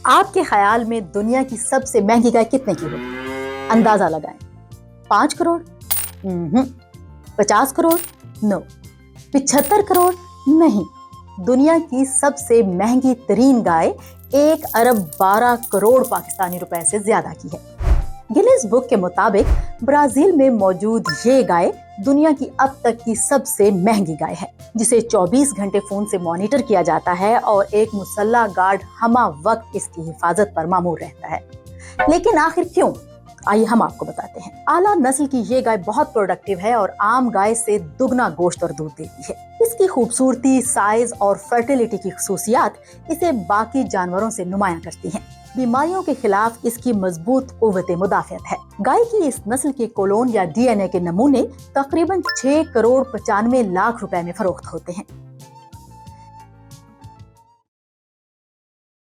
आपके ख्याल में दुनिया की सबसे महंगी गाय कितने की होगी? अंदाजा लगाएं। 5 करोड़? 50 करोड़? नो। 75 करोड़? नहीं। दुनिया की सबसे महंगी तरीन गाय 1 अरब 12 करोड़ पाकिस्तानी रुपए से ज्यादा की है। गिनीज बुक के मुताबिक ब्राजील में मौजूद ये गाय दुनिया की अब तक की सबसे महंगी गाय है, जिसे 24 घंटे फोन से मॉनिटर किया जाता है और एक मुसल्ला गार्ड हमा वक्त इसकी हिफाजत पर मामूर रहता है। लेकिन आखिर क्यों? आइए हम आपको बताते हैं। आला नस्ल की ये गाय बहुत प्रोडक्टिव है और आम गाय से दुगना गोश्त और दूध देती है। इसकी खूबसूरती, साइज और फर्टिलिटी की खसूसियात इसे बाकी जानवरों से नुमाया करती हैं। बीमारियों के खिलाफ इसकी मजबूत कुव्वते मुदाफियत है। गाय की इस नस्ल के कोलोन या DNA के नमूने तकरीबन 6 करोड़ 95 लाख रुपए में फरोख्त होते हैं।